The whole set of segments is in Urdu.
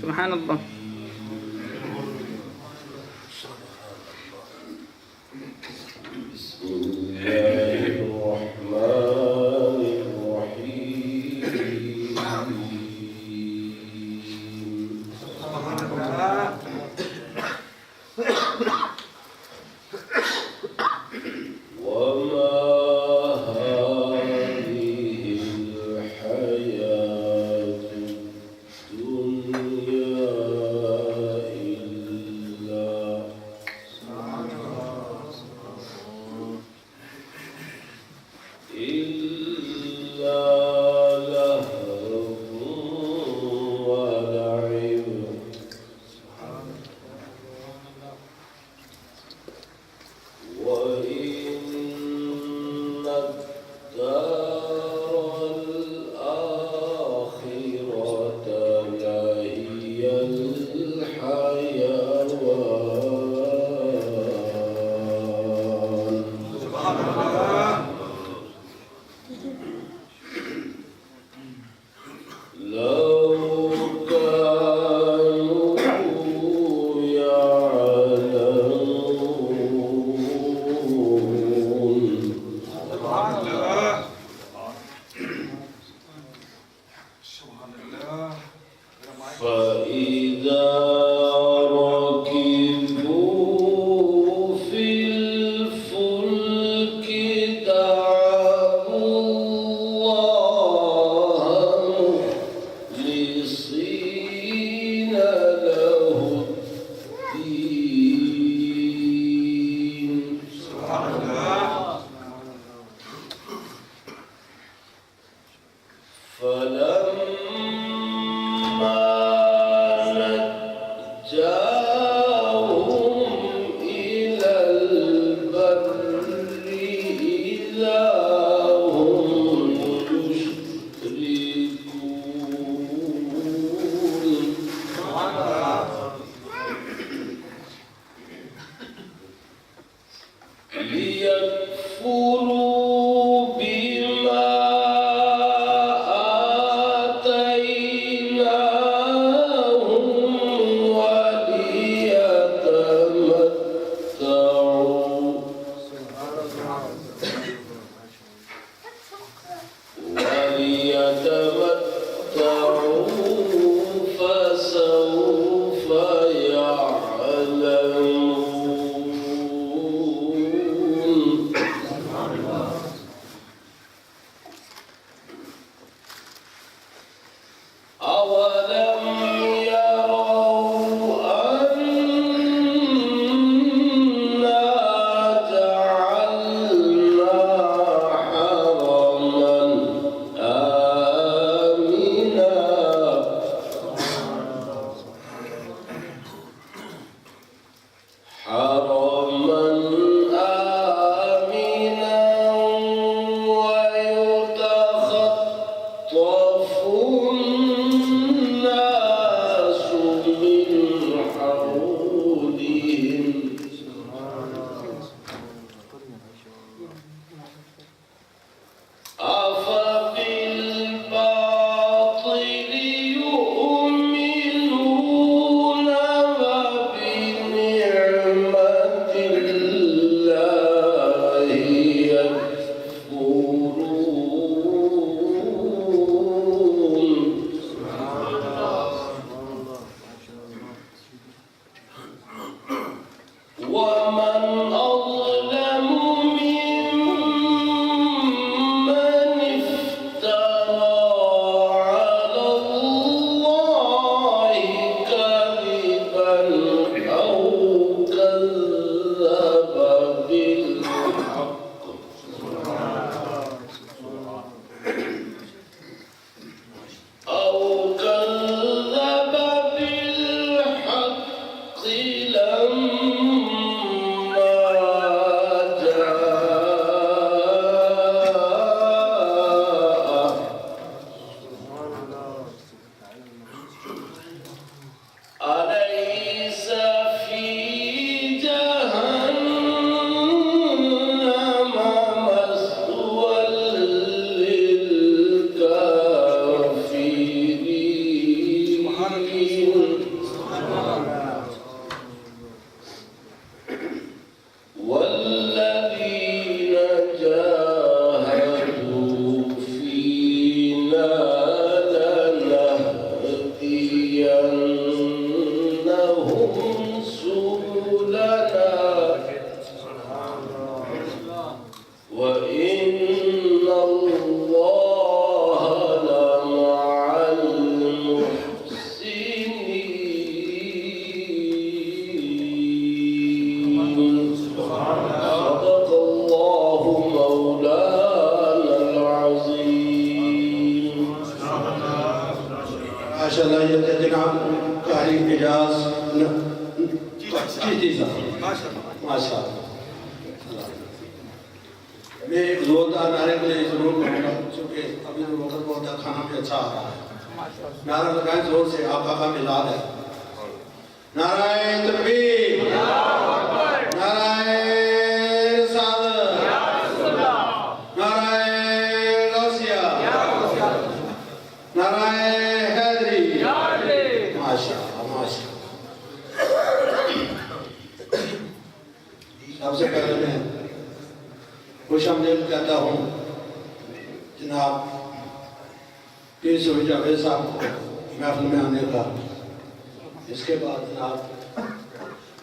سبحان الله. ماشاء اللہ یہ جناب قاری اعجاز چیتی صاحب ماشاء اللہ. میں ایک زوردار نعرے کے لیے ضرور کہوں گا چونکہ ابھی جو وقت بہت ہے کھانا بھی اچھا آ رہا ہے. نعرہ لگائیں زور سے, آقا کا میلاد ہے. نعرہ تکبیر, نعرہ رسالت, نعرہ غوثیہ, نعرہ حیدری. ماشاء اللہ ماشاء اللہ. سب سے پہلے میں خوش آمدید کہتا ہوں جناب پیر سہیل جاوید صاحب کو محفل میں آنے کا. اس کے بعد جناب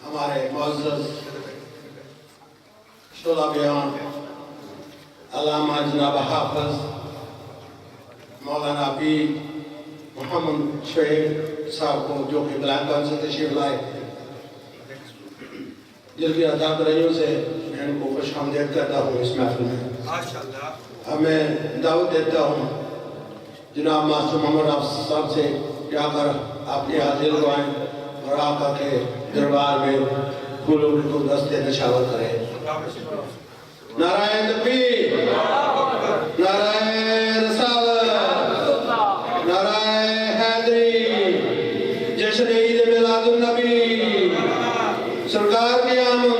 ہمارے معزز شعلہ بیان علامہ جناب حافظ مولانا پی محمد شعیب صاحب کو جو کہ بلائنکان سے تشریف لائے, دل کی عطا برائیوں سے میں ان کو خوش آمدید کہتا ہوں اس محفل میں. ہمیں دعوت دیتا ہوں جناب ماسٹر محمد حافظ صاحب سے کہ آ کر اپنی حاضر لگائیں اور آقا کے دربار میں پھولوں کو دستے نشاور کریں. نعرہ تکبیر, نعرہ رسالت, نعرہ حیدری, جشن عید میلاد النبی, سرکار کی آمد,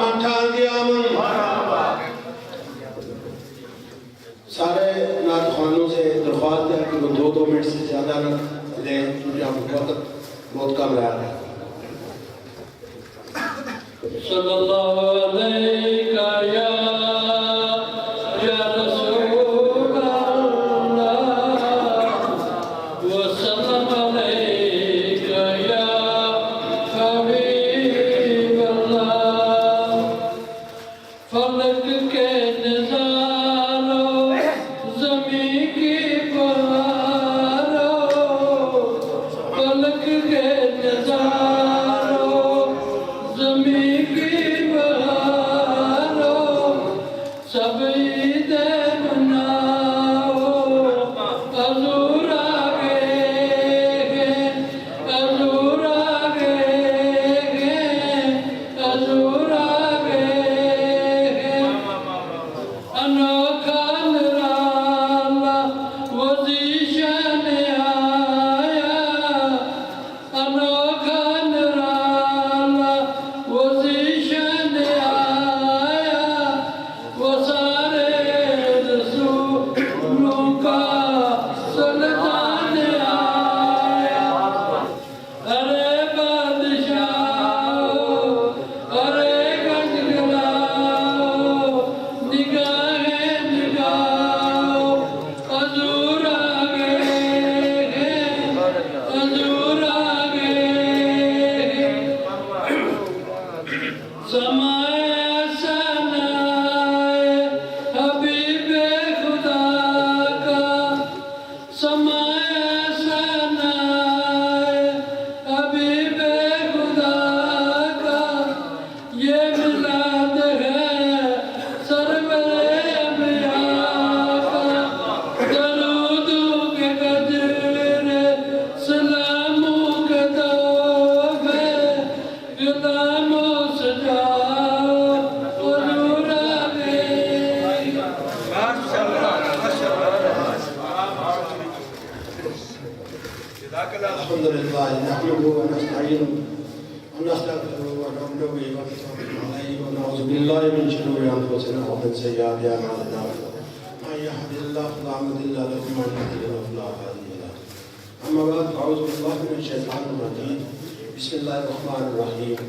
مٹھان کی آمد. سارے نعت خوانوں سے درخواست ہے کہ وہ 2 منٹ سے زیادہ نہ لیں کیونکہ ہم وقت بہت کم رہا ہے. صلی اللہ علیہ یا رسول اللہ وسلم علیہ یا حبیب اللہ. فلک کے نظاروں زمین کی بہاروں, فلک کے نظاروں زمین کی بہاروں, سب عید مناؤ حضور آگے ہیں, حضور آگے ہیں, حضور آگے ہیں. انوکھا نرالا وزیشن آیا, انوکھا نرالا وزیشن آیا, وہ سارے رسولوں کا سلطان آیا. ارے بادشاہ, ارے گنگلاؤ, نگاہیں نگاؤ, حضور آگے ہیں, حضور آگے ہیں. سمائے ثنائے حبیب خدا کا, سمائے ثنائے حبیب خدا کا, یہ میلاد ہے سرور انبیاء کا. درودوں کے گجرے سلاموں کے تحفے, غلاموں سے جاؤ حضور آگے. الحمدللہ نحمده ونستعینه ونستغفره ونؤمن به ونتوکل علیہ ونعوذ باللہ من شرور انفسنا ومن سیئات اعمالنا. من يهد الله فلا مضل له ومن يضلل فلا هادي له. اما بعد فاعوذ باللہ من الشیطان الرجیم. بسم اللہ الرحمن الرحیم.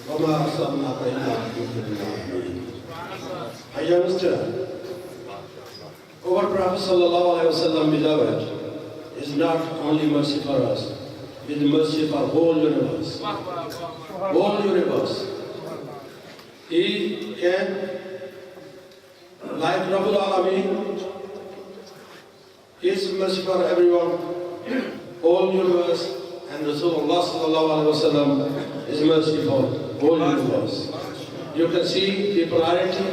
وما ارسلناک الا رحمة للعالمین. Dear Mr. Our Prophet sallallahu alaihi wasallam, beloved, is not only mercy for us, with mercy for whole universe. Whole universe. He can, like Rabbul Alameen, is mercy for everyone, whole universe, and Rasulullah sallallahu alaihi wasallam is mercy for whole universe. You can see the polarity,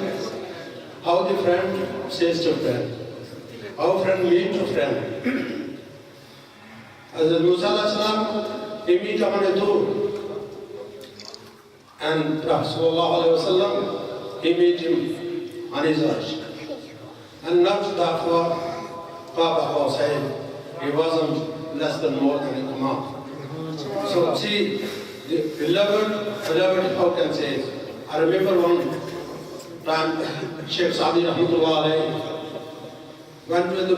how the friend says to friend, how friend meet to friend. Hazrat Musa alayhi salam, he meet on a door. And Prophet sallallahu alayhi wa sallam, he meet him on his arch. And not that for Papa Hussein, he wasn't less than more than a imam. So see, the beloved, how can I say it? I remember one time Sheikh Sadi Rahmatullah alayhi went to the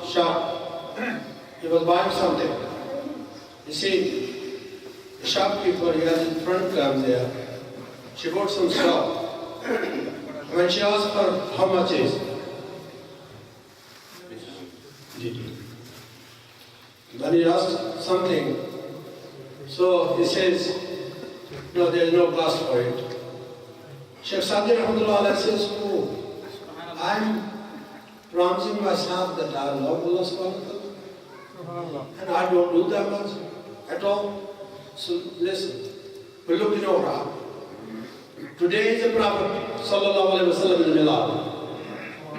shop. He was buying something. You see, the shopkeeper, he has his front cam there. She bought some stuff. When she asked her how much is, when he asked something, so he says, no, there is no cost for it. Sheikh Sadi Rahmatullah says, oh, I'm promising myself that I love Allah subhanahu wa ta'ala. And I don't do that much at all. So listen, we're looking over. Today is the Prophet sallallahu alaihi wasallam in Milad.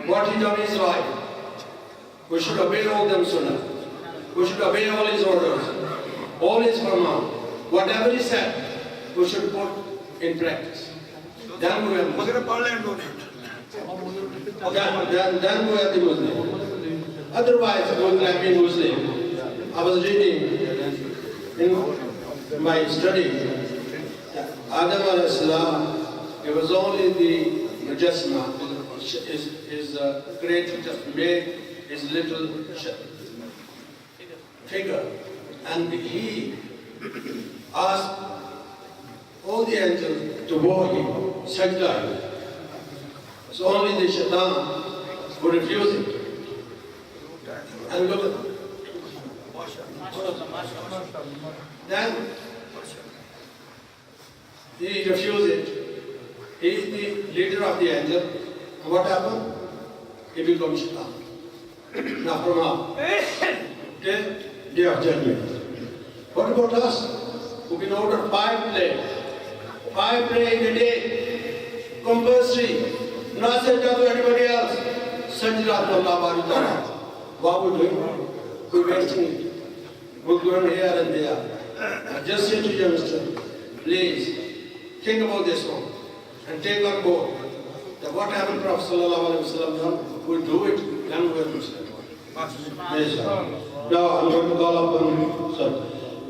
What he done is right. We should obey all them sunnah. We should obey all his orders, all his command. Whatever he said, we should put in practice. Then we are Muslim. Then we are the Muslim. Otherwise, we would have been Muslim. I was reading in my study, Adam alayhi salam, it was only the Mujassima, his creator just made his little figure, and he asked all the angels to bow him, sajda him. So only the shaitan would refuse it. And look at that. Then he refused it. He is the leader of the angel. And what happened? He becomes shaitan. Now from now, till day of judgment. What about us? Who can order 5 prayers? 5 prayers in a day. Compulsory. Not sajda to anybody else. Sajda to Allah Bari Ta'ala. What are we doing? We're wasting it. We're going here and there. I just say to you, mister, please, think about this one and take on board that what happened Prophet sallallahu alaihi wasallam done, we'll do it, then we'll Muslim. Yes, sir. Now I'm going to call upon, sir.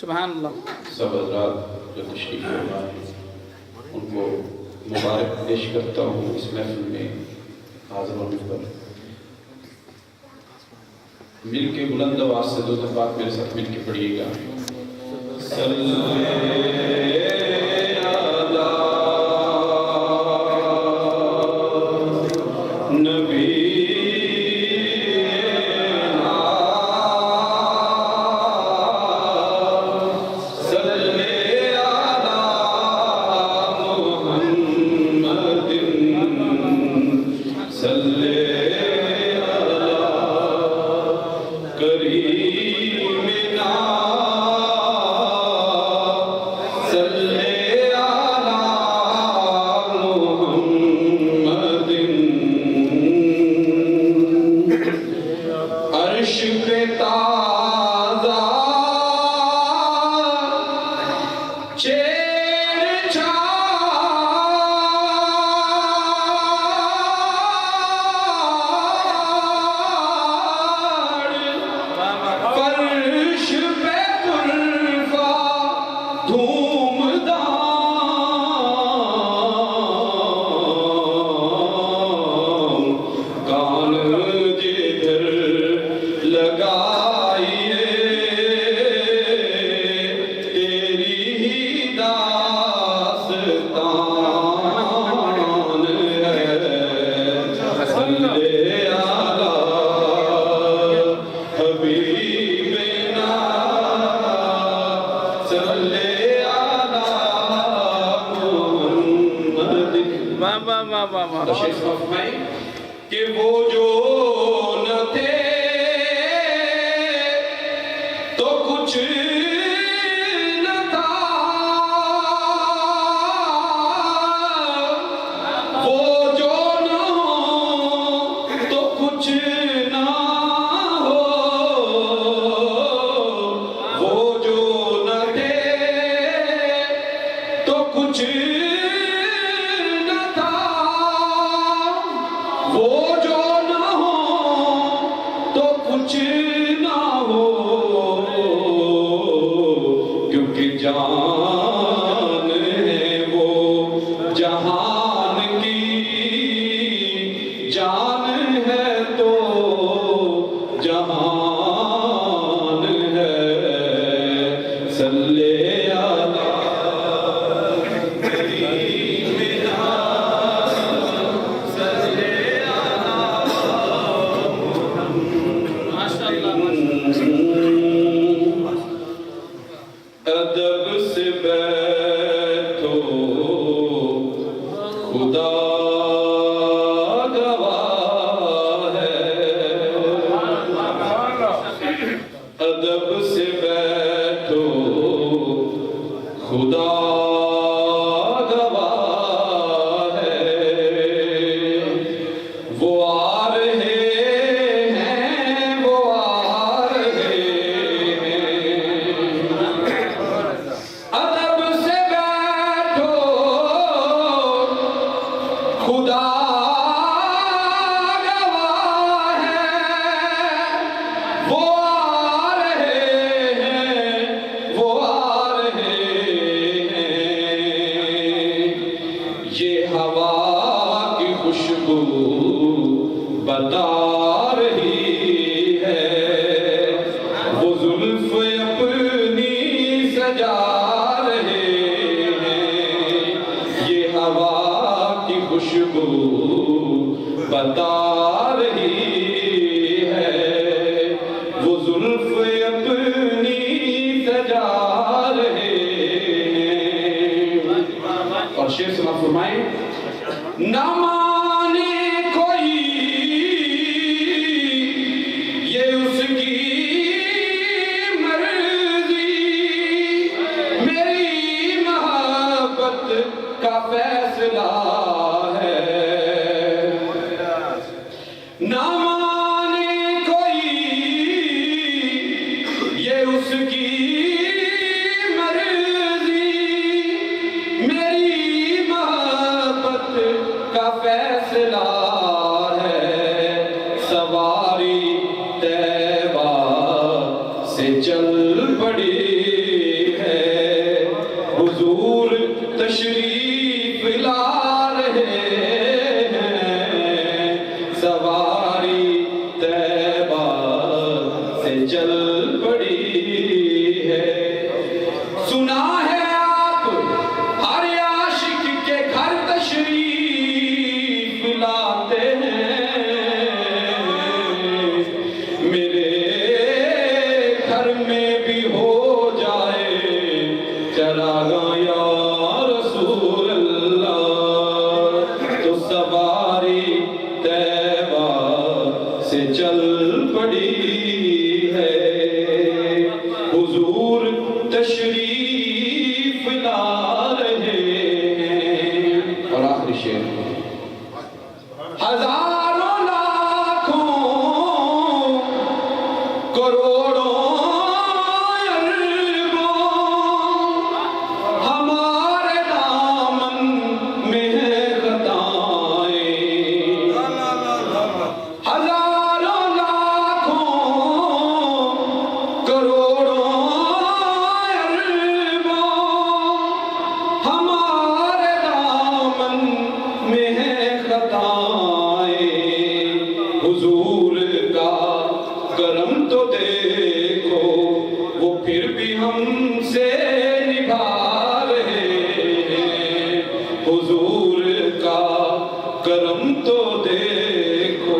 سبحان اللہ. سب حضرات جو تشریف فرما ان کو مبارک پیش کرتا ہوں اس محفل میں حاضر ہونے پر. مل کے بلند آواز سے 2 دفعہ میرے ساتھ مل کے پڑھیے گا. Salam واہ واہ واہ واہ واہ تو شیخ صاحب فرمائیں کہ وہ جو نہ تھے تو کچھ نہ تھا، وہ جو نہ ہو تو کچھ نہ ہو، وہ جو نہ تھے تو کچھ نہ تھا، وہ جو نہ ہو تو کچھ نہ ہو، کیونکہ جان ہے وہ جہان کی جان ہے تو جہان ہے، صلی ادب سے بیٹھو خدا گواہ ہے، ادب سے بیٹھو خدا گواہ ہے، وہ آ رہے ہیں، وہ آ رہے ہیں، ادب سے بیٹھو خدا گواہ ہے، وہ آ رہے ہیں، وہ آ رہے ہیں، یہ ہوا کی خوشبو بتا رہی ہے، وہ زلف اپنی سجا رہے ہیں، یہ ہوا کی خوشبو بتا رہی ہے، وہ زلف اپنی سجا رہے ہیں۔ اور شیخ سنا فرمائیں نہ مانے کوئی یہ اس کی مرضی، میری محبت کا فیصلہ ہے، نہ مانے کوئی یہ اس کی مرضی، میری محبت کا فیصلہ ہے، سواری طیبہ سے چل پڑی ہے، حضور تشریف لا رہے ہیں، سواری طیبہ سے چل پڑی ہے، سنا ہے آپ ہر عاشق کے گھر تشریف لاتے ہیں، میرے گھر میں بھی ہو جائے چراغاں یا رسول اللہ، تو سواری طیبہ سے چل پڑی ہے، حضور تشریف لا رہے ہیں۔ اور آخری شعر ہزاروں لاکھوں کروڑوں اربوں ہمارے دامن میں ہے خطائیں، ہزاروں لاکھوں کروڑوں اربوں ہمارے دامن میں ہے خطائیں، حضور کا کرم تو دیکھو وہ پھر بھی ہم سے نبھا رہے ہیں، حضور کا کرم تو دیکھو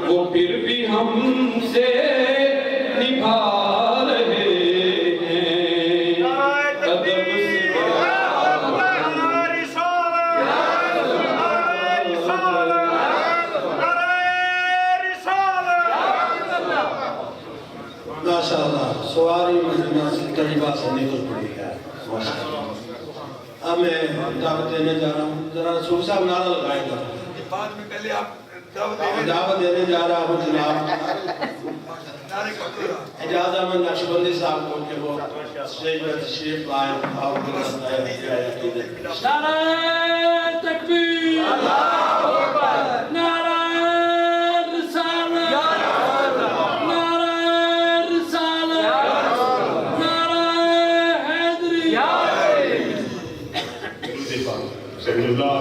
وہ پھر بھی ہم سے نبھا رہے ہیں، ادب سے طیبہ سے نکل پڑی ہے ماشاءاللہ. اب میں دعوت دینے جا رہا ہوں, ذرا رسول صاحب نعرہ لگائے گا. بعد میں پہلے آپ دعوت دینے جا رہا ہوں جناب اجازت احمد نقشبندی صاحب کو کہ وہ اسٹیج پر تشریف لائیں. آپ کو نعرہ تکبیر اللہ اکبر نعرہ رسالت نعرہ رسالت نعرہ حیدری صلی اللہ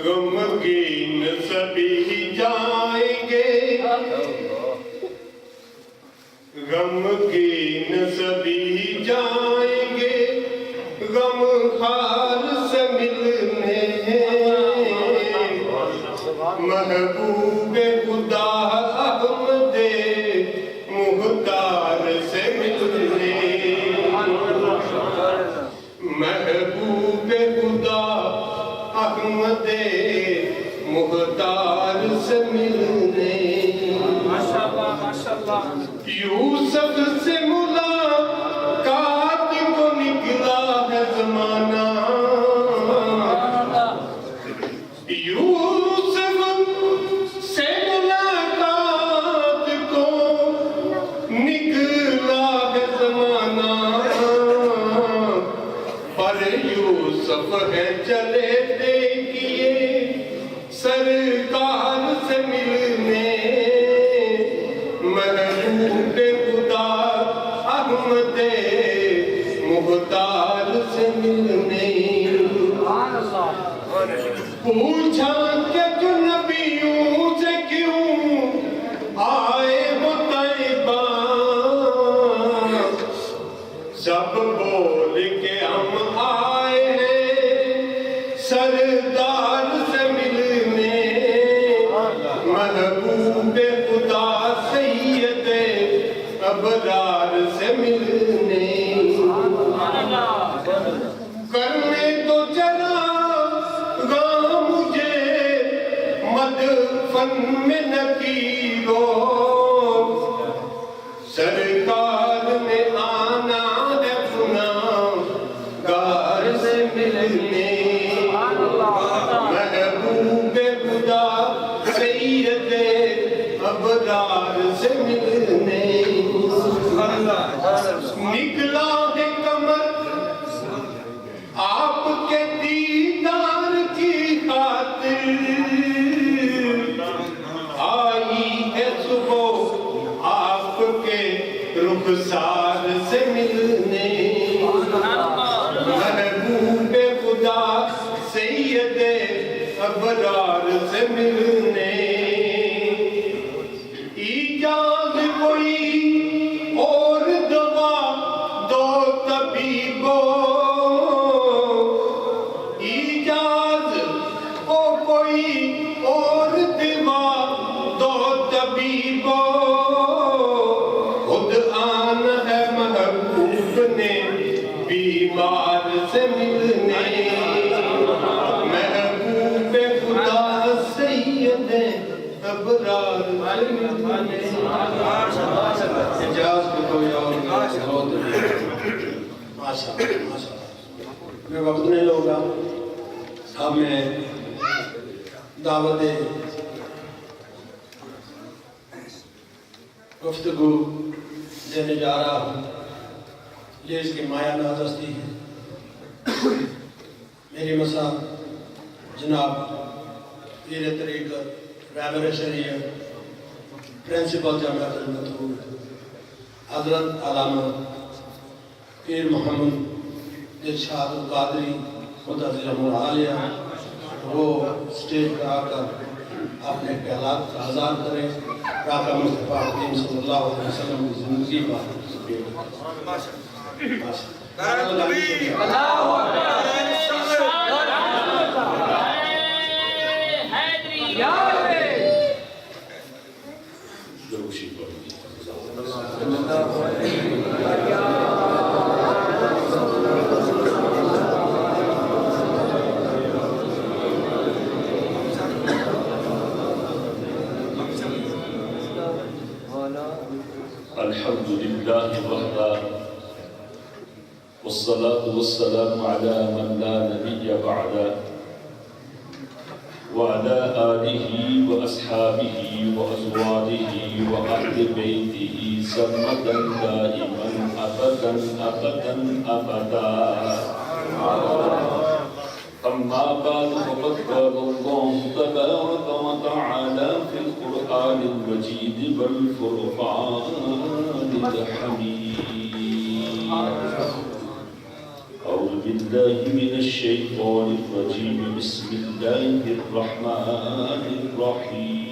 غمگین سبھی جائیں گے غمگین سبھی جائیں گے غم خار سے ملنے محبوب خدا احمد مختار سے ملنے محبوب خدا احمد مختار سے ملنے یوسف سے ملاقات کو نکلا ہے زمانہ یوسف سے ملاقات کو نکلا ہے زمانہ پر یوسف ہے چلے دیکھیے سرکار سے ملنے محبوب خدا احمد مختار سے ملنے پوچھا کہ جو نبیوں سے کیوں آئے وہ طیبہ سب بول کے ہم آئے ہیں سردار سے ملنے محبوب خدا سید ابرار سے ملنے کرنے تو چلا گا مجھے مدفن میں نکیرو سرکار میں آنا ہے گناہگار سے ملنے محبوب خدا سید ابرار سے ملنے نکلا ہے کمر آپ کے دیدار کی خاطر آئی ہے صبح آپ کے رخسار سے ملنے محبوب خدا سید ابرار سے ملنے ایجاز کوئی اور دوا دو طبیبو ایجاز کو کوئی اور دوا دو طبیبو خود آن ہے محبوب نے بیمار سے ملنے محبوب خدا سید ابرار سے ملنے اجاز کو کوئی اور بہت ماشاءاللہ میں وقت نہیں ہوگا. اب میں دعوت گفتگو دینے جا رہا ہوں. یہ اس کی مایا ناز ہستی ہے میری مسا جناب پیر طریقت رہبر شریعت پرنسپل جامعہ المدعو حضرت علامہ پیر محمد دلشاد القادری متعلق عالیہ وہ سٹیج پر آ کر اپنے خیالات کا اظہار کریں. آقا مصطفیٰ کریم صلی اللہ علیہ وسلم کی زندگی پر لله وحده والصلاة والسلام على من لا نبي بعده وعلى آله وأصحابه وأزواجه وأهل بيته سرمدا دائما أبدا أبدا أبدا. أما بعد فقد قال الله تبارك وتعالى في القرآن المجيد والفرقان الحميد. أعوذ بالله من الشيطان الرجيم. بسم الله الرحمن الرحيم.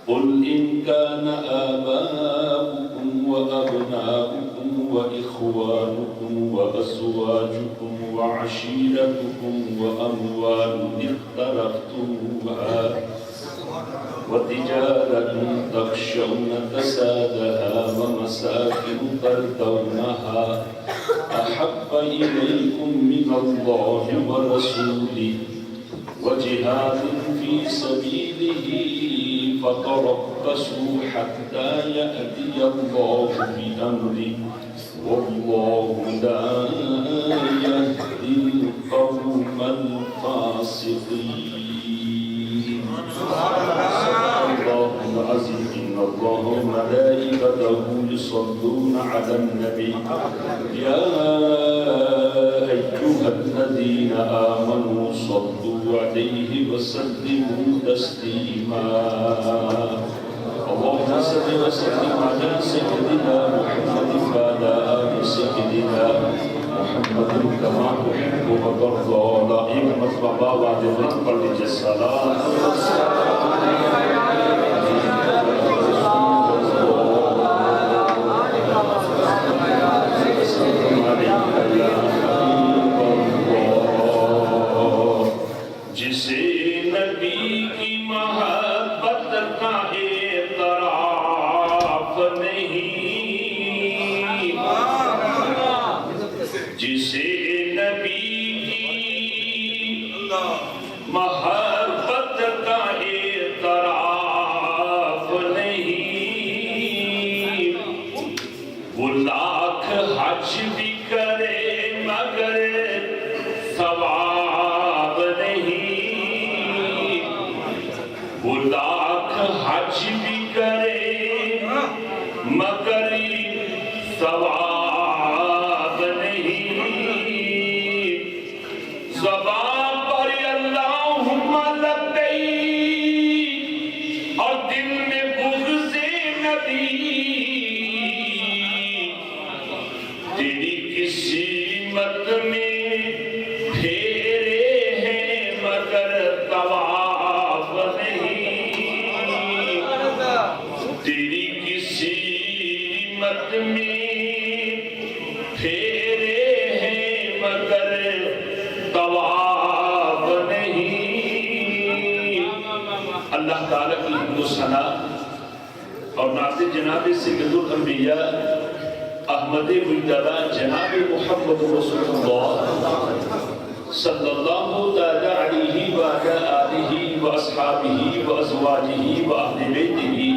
قل إن كان آباؤكم وأبناؤكم وإخوانكم وأزواجكم وعشيرتكم وأموال اقترفتموها وتجارة تخشون كسادها ومساكن ترضونها أحب إليكم من الله ورسوله وجهاد في سبيله فتربصوا حتى يأتي الله بأمره والله لا يهدي القوم الفاسقين. الله العظيم. إن الله وملائكته يصلون على النبي يا أيها الذين آمنوا صلوا عليه وسلموا تسليما. اللهم صل وسلم على سيدنا محمد وعلى آل سيدنا محمد كما تحب وترضى. لائق مطلبا واجبا قل الصلاة جسے نبی کی محبت کا اعتراف نہیں، جسے نبی کی محبت کا اعتراف نہیں، وہ لاکھ حج بھی کرے مگر ثواب نہیں، وہ لاکھ حج بھی کرے مگر ثواب نہیں، زبان پر اللہم لبیک اور دل میں بغض نبی، تیری کسی مت میں پھیرے ہیں مگر طواف نہیں، تیری کسی مت میں پھیرے ہیں مگر طواف نہیں۔ اللہ تعالیٰ کی حمد و ثنا اور نعت جناب سید الانبیاء احمد مجتبی جناب محمد رسول اللہ صلی اللہ علیہ وآلہ آلہ واصحابہ وازواجہ واہل بیتہ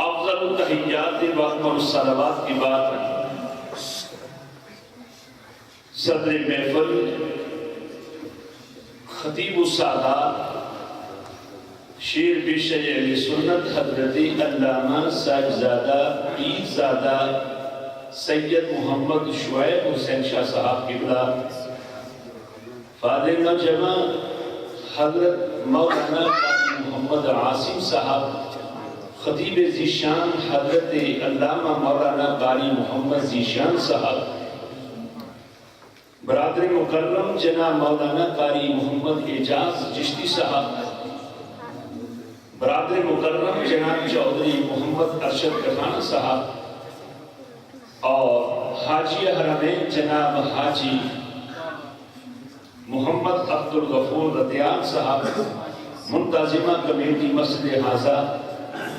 افضل التحیات و اکمل الصلوات کے بعد صدر محفل خطیب السادات شیر پیشہ اہل سنت حضرت علامہ صاحبزادہ پیرزادہ سید محمد شعیب حسین شاہ صاحب قبلہ، فاضل جمع حضرت مولانا قاری محمد عاصم صاحب، خطیب ذیشان حضرت علامہ مولانا قاری محمد ذیشان صاحب، برادر مکرم جناب مولانا قاری محمد اعجاز چشتی صاحب، برادر مکرم جناب چودھری محمد ارشد کران صاحب، اور حاجی حرمین جناب حاجی محمد عبدالغفور رضیان صاحب، منتظمہ کمیٹی مسجد حاضہ،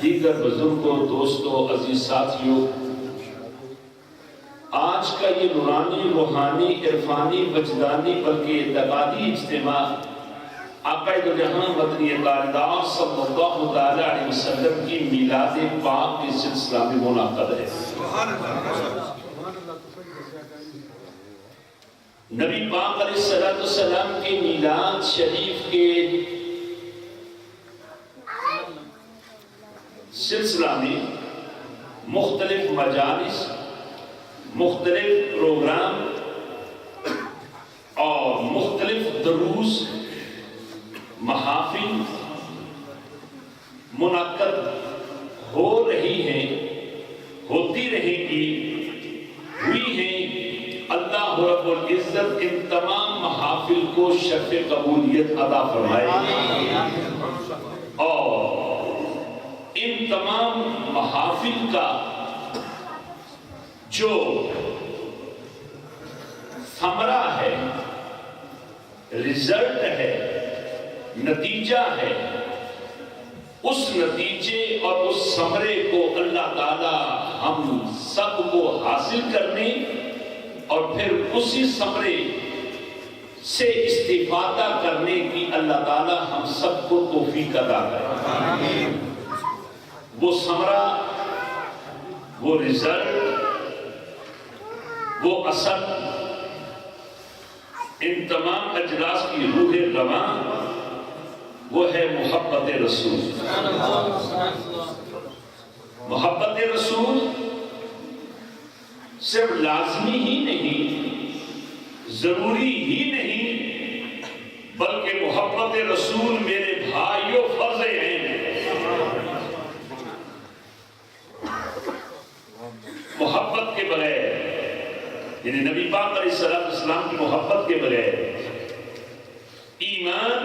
دیگر بزرگوں، دوستوں، عزیز ساتھیوں، آج کا یہ نورانی، روحانی، عرفانی، وجدانی بلکہ اعتقادی اجتماع آپ آقا دو جہاں مدنی تاجدار صلی اللہ تعالی علیہ وسلم کی میلاد پاک کے سلسلہ میں منعقد ہے۔ نبی پاک علیہ السلام کے میلاد شریف کے سلسلہ میں مختلف مجالس، مختلف پروگرام اور مختلف دروس، محافل منعقد ہو رہی ہیں، ہوتی رہے گی، ہوئی ہیں۔ اللہ رب العزت ان تمام محافل کو شرف قبولیت عطا فرمائے اور ان تمام محافل کا جو ثمرہ ہے، رزلٹ ہے، نتیجہ ہے، اس نتیجے اور اس ثمرے کو اللہ تعالی ہم سب کو حاصل کرنے اور پھر اسی ثمرے سے استفادہ کرنے کی اللہ تعالی ہم سب کو توفیق عطا کرے۔ وہ ثمرہ، وہ رزلٹ، وہ اثر، ان تمام اجلاس کی روح رواں وہ ہے محبت رسول۔ محبت رسول صرف لازمی ہی نہیں، ضروری ہی نہیں، بلکہ محبت رسول میرے بھائیوں فرض عین ہے۔ محبت کے بغیر، یعنی نبی پاک علیہ السلام کی محبت کے بغیر ایمان،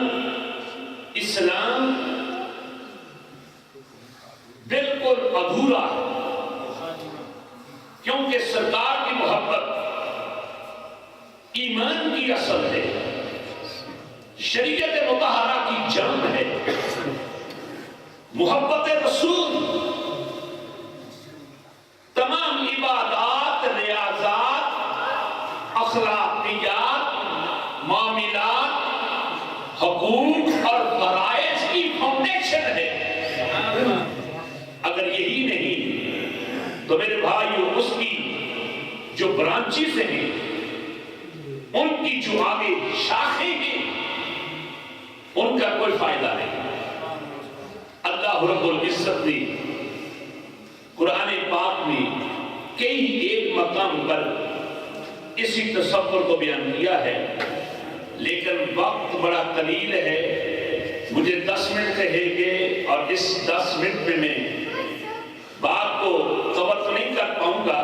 اسلام بالکل ادھورا ہے، کیونکہ سرکار کی محبت ایمان کی اصل ہے، شریعت مطہرہ کی جان ہے۔ محبت رسول تمام عبادات، ریاضات، اخلاقیات، معاملات، حقوق اور فرائض کی فاؤنڈیشن ہے۔ اگر یہی نہیں تو میرے بھائیو اس کی جو برانچز ہیں، ان کی جو آگے شاخیں ہیں، ان کا کوئی فائدہ نہیں۔ اللہ رب العزت نے قرآن پاک میں کئی ایک مقام پر اسی تصور کو بیان کیا ہے، لیکن وقت بڑا قلیل ہے، مجھے 10 منٹ کہے گے اور اس 10 منٹ میں میں بات کو کور تو نہیں کر پاؤں گا،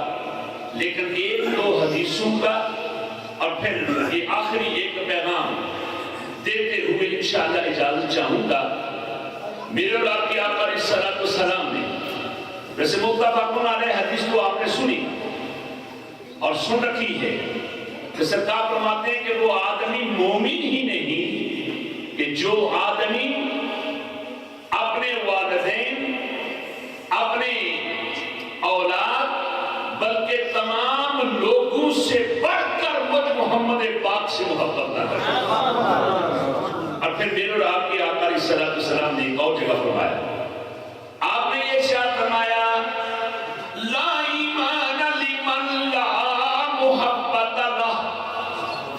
لیکن 1-2 حدیثوں کا اور پھر یہ آخری ایک پیغام دیتے ہوئے انشاءاللہ اجازت چاہوں گا۔ میرے اور آپ کی آقا علیہ السلام نے ویسے متفق علیہ حدیث کو آپ نے سنی اور سن رکھی ہے کہ سرکار فرماتے ہیں کہ وہ آدمی مومن ہی نہیں کہ جو آدمی اپنے والدین، اپنے اولاد، بلکہ تمام لوگوں سے بڑھ کر مجھ محمد پاک سے محبت نہ کرے۔ اور پھر میرے اور آپ کی آقا علیہ السلام نے ایک اور جگہ فرمایا، آپ نے یہ ارشاد فرمایا، لا ایمان لمن لا محبت لہ،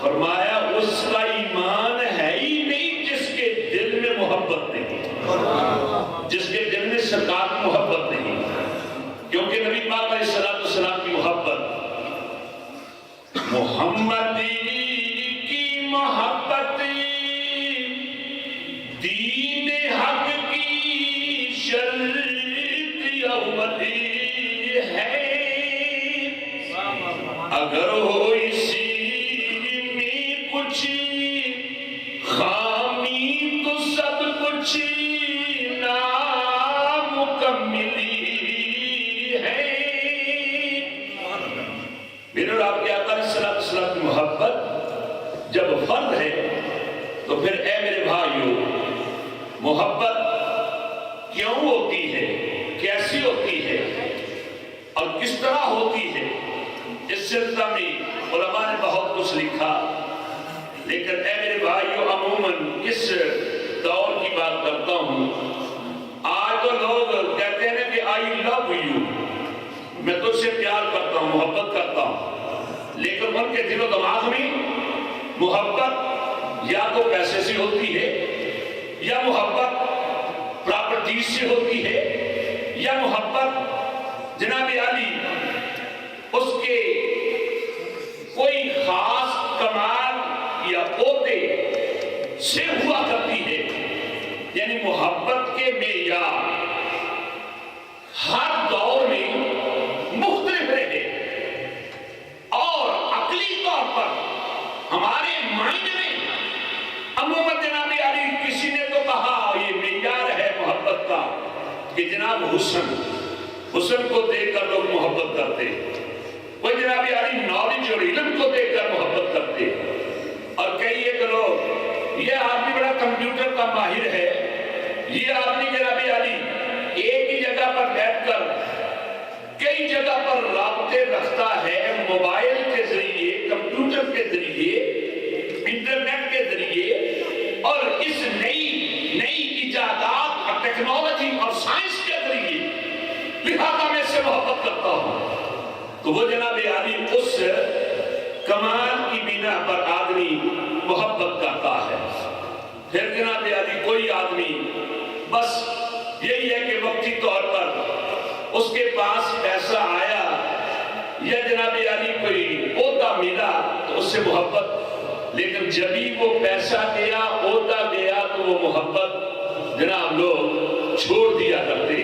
فرمایا اس کا ایمان ہے ہی نہیں جس کے دل میں محبت نہیں، جس کے دل میں سرکار کی محبت نہیں، کیونکہ نبی پاک علیہ السلام کی محبت محمدی کی محبت دین حق کی شرط اولی ہے، اگر ہو اسی میں کچھ خامی تو سب کچھ نامکملی ہے۔ میرے اور آپ کے آقا علیہ السلام کی محبت جب فرد ہے تو پھر اے میرے بھائیو، محبت کیوں ہوتی ہے، کیسی ہوتی ہے اور کس طرح ہوتی ہے، اس سلسلہ میں علماء نے بہت کچھ لکھا، لیکن اے میرے بھائیو عموماً اس دور کی بات کرتا ہوں. آج تو لوگ کہتے ہیں کہ آئی لو یو، میں تجھ سے پیار کرتا ہوں، محبت کرتا ہوں، لیکن ان کے دل و دماغ میں محبت یا تو پیسے سے ہوتی ہے، یا محبت پراپرٹیز سے ہوتی ہے، یا محبت جناب علی اس کے کوئی خاص کمال یا عہدے سے ہوا کرتی ہے. یعنی محبت کے معیار ہر دور میں مختلف رہے، اور عقلی طور پر ہمارے مائنڈ میں عموماً جناب علی کسی نے تو کہا یہ معیار ہے محبت کا کہ جناب حسن کو دیکھ کر لوگ محبت کرتے، کوئی جناب علی نالج اور علم کو دیکھ کر محبت کرتے، اور کئی ایک لوگ یہ آدمی بڑا کمپیوٹر کا ماہر ہے، یہ آدمی جناب علی ایک ہی جگہ پر بیٹھ کر کئی جگہ پر رابطے رکھتا ہے، موبائل کے ذریعے، کمپیوٹر کے ذریعے، انٹرنیٹ کے ذریعے، اور اس نئی ایجادات اور ٹیکنالوجی اور سائنس کے ذریعے، لہذا میں سے محبت کرتا ہوں. تو وہ جناب علی اس کمال کی بنا پر آدمی محبت کرتا ہے. پھر جناب علی کوئی آدمی بس یہی ہے کہ وقتی طور پر اس کے پاس پیسہ آیا یا جناب علی کوئی عہدہ ملا تو اس سے محبت، لیکن جب ہی وہ پیسہ گیا، عہدہ گیا، تو وہ محبت جناب لوگ چھوڑ دیا کرتے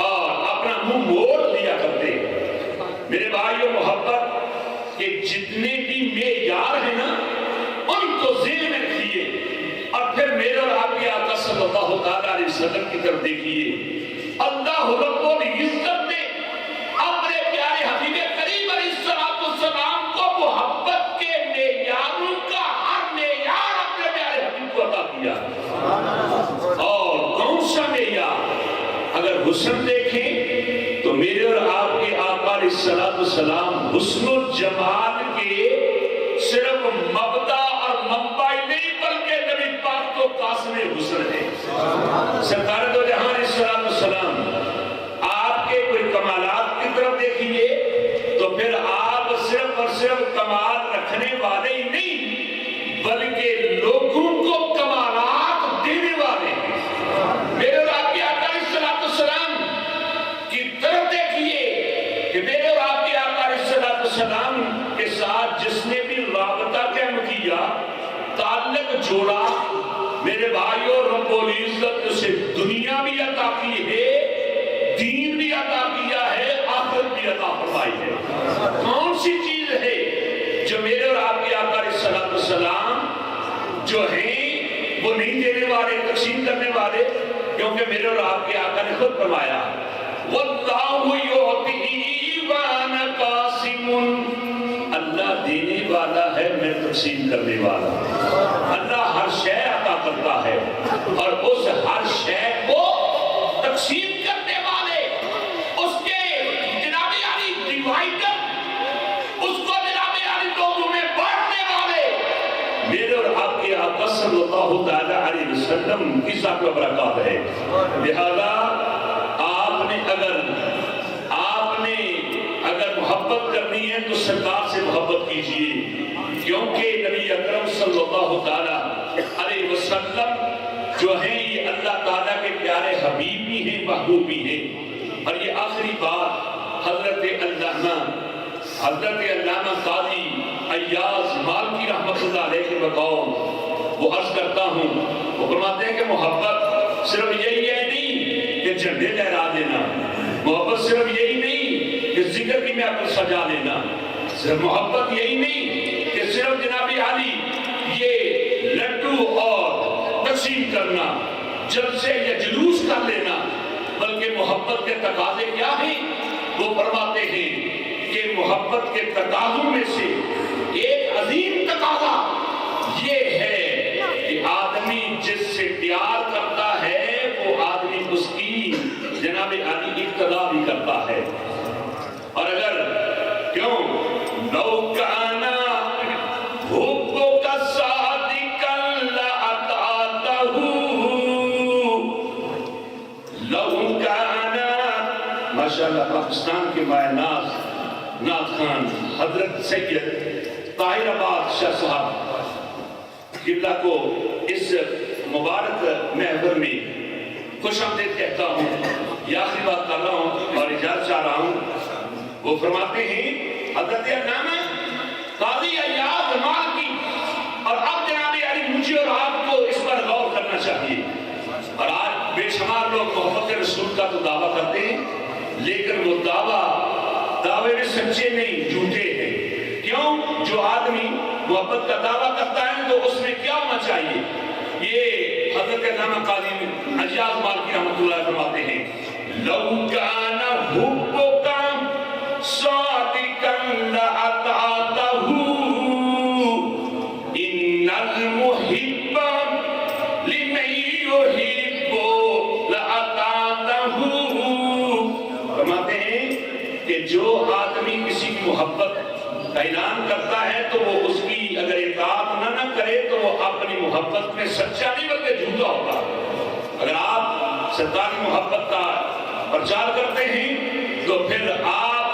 اور اپنا منہ موڑ دیا کرتے. میرے بھائیو، محبت کے جتنے بھی معیار ہیں نا ان کو ذہن میں رکھیے، اور پھر میرے اور آپ کے آقا صلی اللہ تعالیٰ علیہ وسلم کی طرف دیکھیے. اللہ رب العزت نے اپنے پیارے حبیب کریم علیہ السلام کو محبت کے معیاروں کا ہر معیار اپنے پیارے حبیب کو عطا کیا. اور کون سا معیار؟ اگر حسن دیکھیں تو میرے اور آپ کے آقا علیہ السلام حسن و جمال کے صرف مبدا اور منبع نہیں بلکہ نبی پاک تو قاسم حسن ہے. سرکار دو جہاں علیہ السلام آپ کے کوئی کمالات کی طرف دیکھیے تو پھر آپ صرف اور صرف کمال رکھنے والے ہی نہیں بلکہ لوگوں کو کمالات دینے والے ہیں. میرے اور آپ کے آقا علیہ السلام کی طرف دیکھیے کہ میرے اور آپ کے آقا علیہ السلام کے ساتھ جس نے بھی رابطہ قائم کیا، تعلق جوڑا، میرے بھائیوں، رب العزت اسے دنیا بھی عطا کی ہے، دین بھی عطا کیا ہے، آخرت بھی عطا فرمائی ہے. کون سی چیز ہے جو میرے اور آپ کے آقا علیہ السلام جو ہیں وہ نہیں دینے والے، تقسیم کرنے والے؟ کیونکہ میرے اور آپ کے آقا نے خود فرمایا وَاللَّهُ يُعْطِي وَأَنَا قَاسِمٌ، اللہ دینے والا ہے، میں تقسیم کرنے والا. اللہ ہر شے عطا کرتا ہے، اور اس ہر شے کو تقسیم کرنے والے، اس کے جناب علی ڈیوائڈر، اس کو جناب علی لوگوں میں بانٹنے والے میرے اور آپ کے آقا صلی اللہ تعالی علیہ وسلم کی ذات و برکات ہے. لہذا اگر محبت کرنی ہے تو سرکار سے محبت کیجئے، کیونکہ نبی اکرم صلی اللہ تعالی علیہ وسلم جو ہیں یہ اللہ تعالیٰ کے پیارے حبیب بھی ہیں، محبوب بھی ہیں. اور یہ آخری بات حضرت علامہ قاضی ایاز مالکی رحمۃ اللہ علیہ کے بقول وہ عرض کرتا ہوں، وہ فرماتے ہیں کہ محبت صرف یہی ہے نہیں کہ جھنڈے لہرا دینا، محبت صرف یہی نہیں کہ ذکر کی محفل سجا لینا، صرف محبت یہی نہیں کہ صرف جناب علی یہ لڈو اور تقسیم کرنا، جلسے یا جلوس کر لینا، بلکہ محبت کے تقاضے کیا ہیں؟ وہ فرماتے ہیں کہ محبت کے تقاضوں میں سے ایک عظیم تقاضا یہ ہے کہ آدمی جس سے پیار کرتا ہے وہ آدمی اس کی جناب علی اقتدا بھی کرتا ہے. اور اگر کیوں لو کانا حبک صادقا لأطعتہ ماشاءاللہ پاکستان کے مائع ناز نعت خان حضرت سید طاہر آباد شاہ صاحب قبلہ کو اس مبارک محفل میں خوش آمدید کہتا ہوں، یہ آخری بات کر رہا ہوں اور اجازت چاہ رہا ہوں۔ وہ فرماتے ہیں حضرت علامہ قاضی ایاز مالکی، اور اب جناب علی مجھے اور آپ کو اس پر غور کرنا چاہیے۔ اور آج بے شمار لوگ محبت رسول کا تو دعویٰ کرتے ہیں، لیکن وہ دعوے میں سچے نہیں، جھوٹے ہیں۔ کیوں؟ جو آدمی محبت کا دعویٰ کرتا ہے تو اس میں کیا ہونا چاہیے؟ یہ حضرت علامہ قاضی ایاز مالکی رحمۃ اللہ فرماتے ہیں، لَوْ كَانَ حُبُّكَ صَادِقًا لَأَطَعْتَهُ إِنَّ الْمُحِبَّ لِمَن يُحِبُّ لَأَطَعْتَهُ۔ فرماتے ہیں کہ جو آدمی کسی کی محبت کا اعلان کرتا ہے تو وہ اس کی اگر اطاعت نہ کرے تو وہ اپنی محبت میں سچا نہیں بلکہ جھوٹا ہوتا۔ اگر آپ سرکار کی محبت کا پرچار کرتے ہیں تو پھر آپ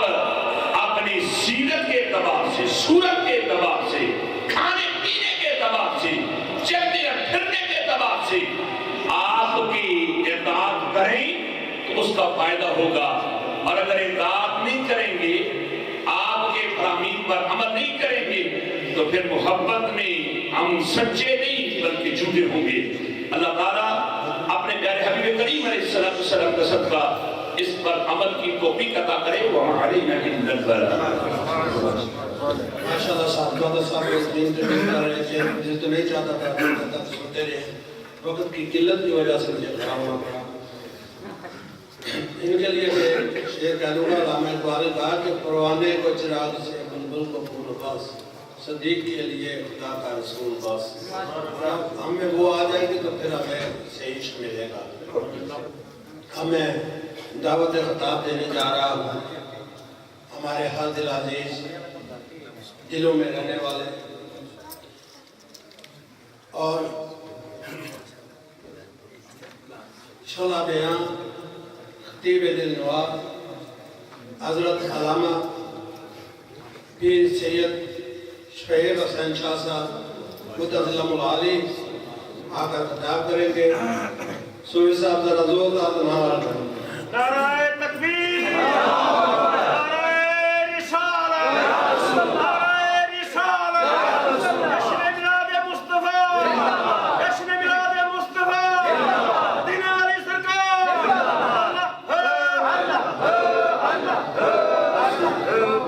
اپنی سیرت کے اعتبار سے، صورت کے اعتبار سے، کھانے پینے کے اعتبار سے، چلنے اور پھرنے کے اعتبار سے آپ کی اطاعت کریں تو اس کا فائدہ ہوگا، اور اگر اطاعت نہیں کریں گے، آپ کے فرامین پر عمل نہیں کریں گے تو پھر محبت میں ہم سچے نہیں بلکہ جھوٹے ہوں گے۔ اللہ تعالیٰ اپنے پیارے حبیب کریم علیہ السلام کا صدقہ اس پر عمل کی توفیق عطا کرے۔ وَمَا عَلَيْنَا إِلَّا الْبَلَاغُ۔ ماشاءاللہ صاحب اس دین سے نہیں کر رہے تھے، جس تو نہیں چاہتا تھا سنتے رہے، وقت کی قلت کی وجہ سے مجھے کھڑا ہونا پڑا۔ ان کے لیے میں شعر کہہ دوں گا، علامہ اقبال نے کہا کہ پروانے کو چراغ سے بلبل کو پھول بس، صدیق کے لیے خدا کا رسول بس۔ ہمیں وہ آ جائے گی تو پھر ہمیں سے عشق ملے گا۔ ہمیں دعوت خطاب دینے جا رہا ہوں ہمارے ہر دل عزیز دلوں میں رہنے والے اور شعلہ بیان خطیب دل نواب حضرت علامہ پیر سید شہید حسین شاہ صاحب متظلم العالی آ کر خطاب کریں گے۔ سوری صاحب ذرا زور دار نعرہ کریں۔ نعرہ تکبیر، نعرہ رسالت، نعرہ رسالت، جشن میلاد مصطفیٰ، جشن میلاد مصطفیٰ، مدینہ علی سرکار۔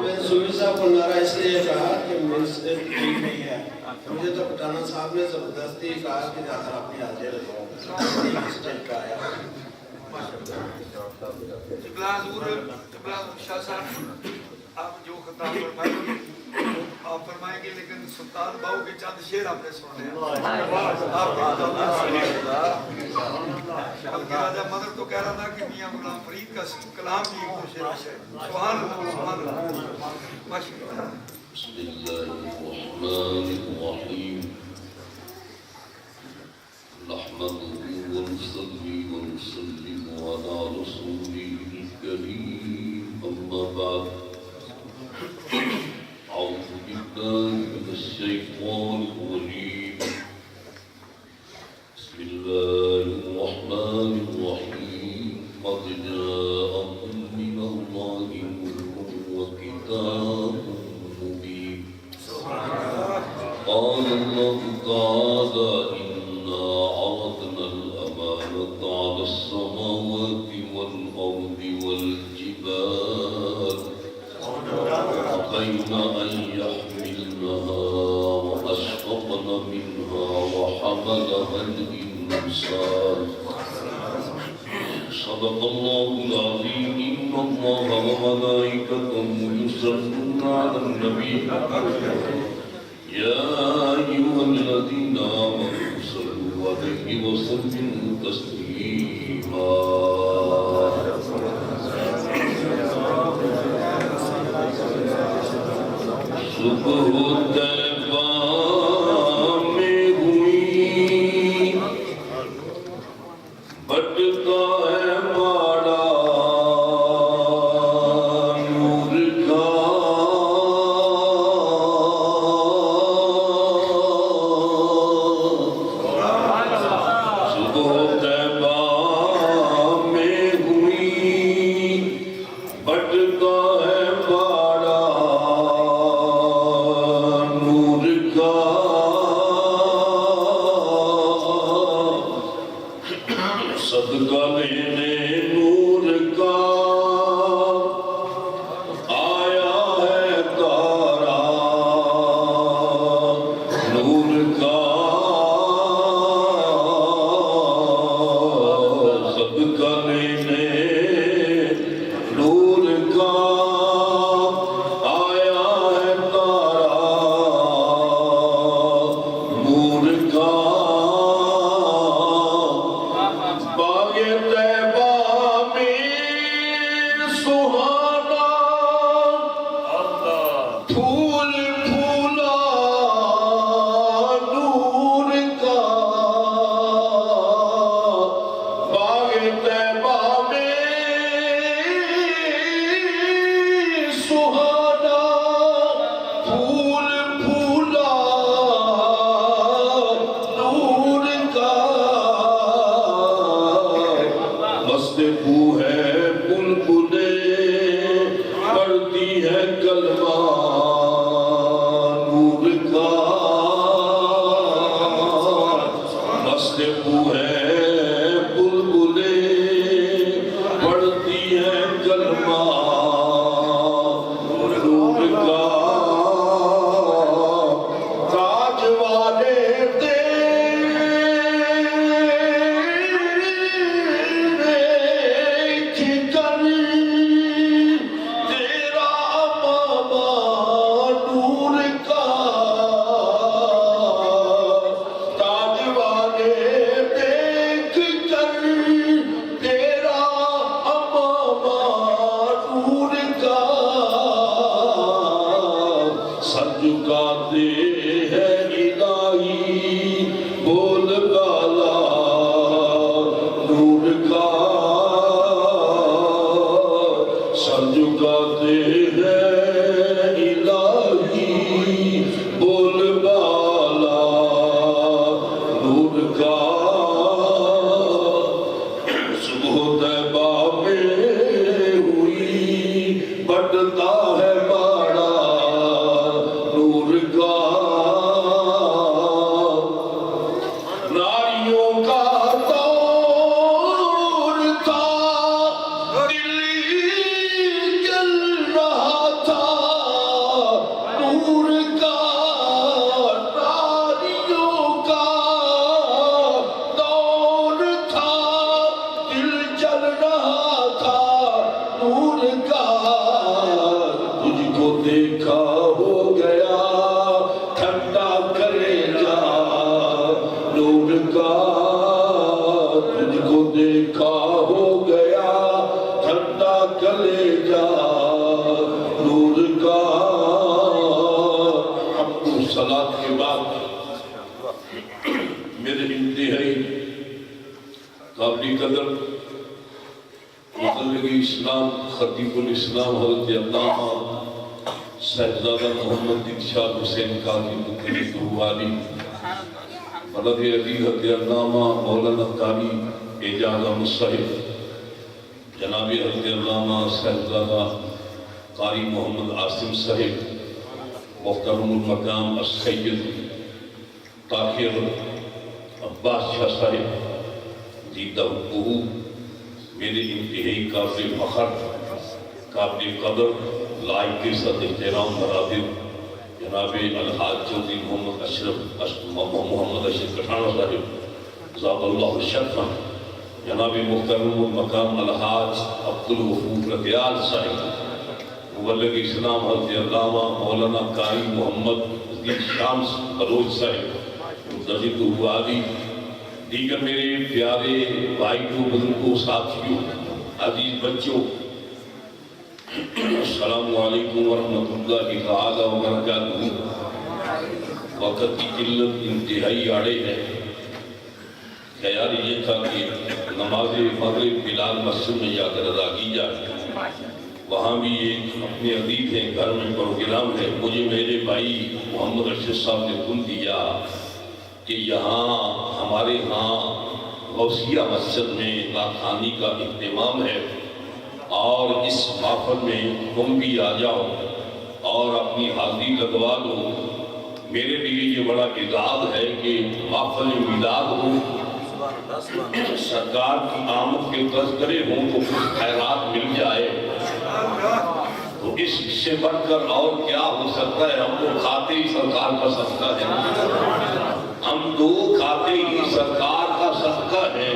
میں سوری صاحب کو نعرہ اس لیے کہا کہ میں سے ٹھیک نہیں ہے، مجھے تو پٹانا صاحب نے زبردستی کہا کہ جا کر اپنی حاضر لگاؤ، اس ٹائپ کا آیا۔ قبلہ حضور، قبلہ شاہ صاحب، آپ جو خطاب فرمائیں آپ فرمائیں گے، لیکن سلطان باؤ کے چند شعر آپ نے سنے ہیں۔ آپ کے بلکہ راجہ مدر تو کہہ رہا تھا کہ میاں غلام فرید کا کلام بھی ایک دو شعر ہے۔ سبحان اللہ، سبحان اللہ، ماشاءاللہ۔ بسم اللہ الرحمن الرحیم، نحمده ونصلي ونسلم على رسوله الكريم، أما بعد، أعوذ بالله من الشيطان الرجيم، بسم الله الرحمن الرحيم، قد جاءكم من الله نور وكتاب مبين، قال الله تعالى عرضنا الأمانة على السماوات والأرض والجبال فأبين أن يحملنها وأشفقن منها وحملها الإنسان، صدق الله العظيم. إن الله وملائكته يصلون على النبي يا أيها الذين آمنوا صلوا عليه وسلموا تسليما. صبح طیبہ میں ہوئی بٹتا ہے ماڑا پھول پھولا نور کا باغ طیبہ میں سہانا پھول پھولا نور کا مست بو ہے بلبلیں پڑھتی ہے کلمہ نور کا مست بو ہے بلبلیں پڑھتی ہے کلمہ نور کا تاج والے دیکھ کر تیرا امامہ نور کا تاج والے دیکھ کر تیرا امامہ نور کا سر جھکاتے ہیں الہی بول بالا نور کا سر جھکاتے ہیں الہی بول بالا نور کا صبح طیبہ میں ہوئی بٹتا ہے باڑا نور کا ناریوں کا دور تھا دل جل رہا تھا نور کا ناریوں کا دور تھا دل جل رہا تھا نور کا تجھ کو دیکھا ہو گیا ٹھنڈا کلیجہ نور کا تجھ کو دیکھا ہو گیا ٹھنڈا کلیجہ نور کا حمد و صلاۃ کے بعد میرے انتہائی قابل قدر مبلغ اسلام خطیب الاسلام حضرت علامہ صاحبزادہ محمد دلشاد حسین قاضی والی بلد عزیز حضرت علامہ مولانا قاری اعجاز احمد صاحب جناب حضرت علامہ صاحبزادہ قاری محمد عاصم صاحب محترم المقام السید طاہر عباس شاہ صاحب دیدہ بہو میرے انتہائی قابل فخر قابل قدر لائق عزت احترام برادر جناب الحاج چودھری محمد اشرف کٹھانہ صاحب ذات اللہ شرفا جناب محترم المقام الحاج عبدالغفور رضیال صاحب مبلغ اسلام حضرت علامہ مولانا قاری محمد عزیز شامس بلوچ صاحب مدرج عالی دیگر میرے پیارے بھائیوں بزرگوں ساتھیوں عزیز بچوں السلام علیکم ورحمۃ اللہ تعالی وبرکاتہ وقت کی قلت انتہائی آڑے ہے خیال یہ تھا کہ نماز مغرب بلال مسجد میں جا کر ادا کی جائے وہاں بھی ایک اپنے عزیز ہیں گھر میں پروگرام ہے مجھے میرے بھائی محمد رشید صاحب نے حکم دیا کہ یہاں ہمارے ہاں غوثیہ مسجد میں ناخوانی کا اہتمام ہے اور اس محفل میں تم بھی آ جاؤ اور اپنی حاضری لگوا دو میرے لیے یہ بڑا اعزاز ہے کہ محفل میلاد ہو سرکار کی آمد کے تذکرے ہوں تو کچھ خیرات مل جائے تو اس سے بڑھ کر اور کیا ہو سکتا ہے ہم تو کھاتے ہی سرکار کا صدقہ ہے ہم تو کھاتے ہی سرکار کا صدقہ ہے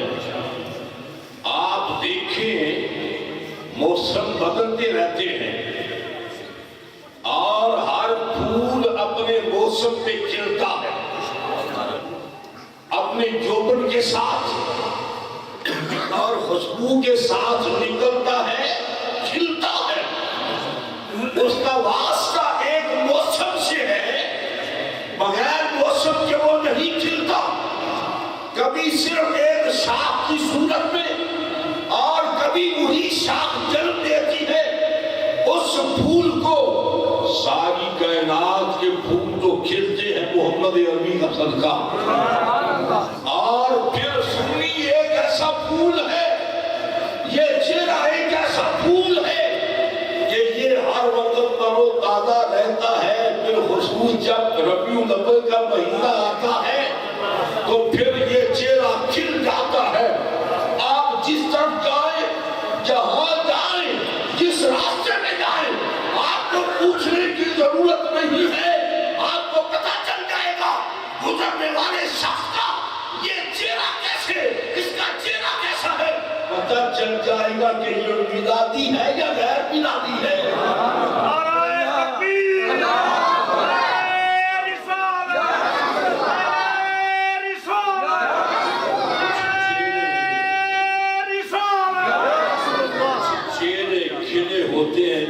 آپ دیکھیں موسم بدلتے رہتے ہیں اور ہر پھول اپنے موسم پہ کھلتا ہے اپنے جوبن کے ساتھ اور خوشبو کے ساتھ نکلتا ہے کھلتا ہے اس کا واسطہ ایک کائنات کے پھول تو کھلتے ہیں محمد عربی کا صدقہ، اور پھر سنی ایک ایسا پھول ہے، یہ چہرہ ایک ایسا پھول ہے کہ یہ ہر وقت پر و تازہ رہتا ہے، بالخصوص جب ربیع الاول کا مہینہ آتا ہے تو پھر یہ چہرہ کھل جاتا ہے۔ آپ جس طرف جائیں، جہاں جائیں، جس راستے میں جائیں، آپ کو پوچھنے کی ضرورت نہیں ہے، آپ کو پتہ چل جائے گا گزرنے والے شخص کا یہ چہرہ کیسے، اس کا چہرہ کیسا ہے، پتہ چل جائے گا کہ یہ میلادی ہے یا غیر میلادی ہے۔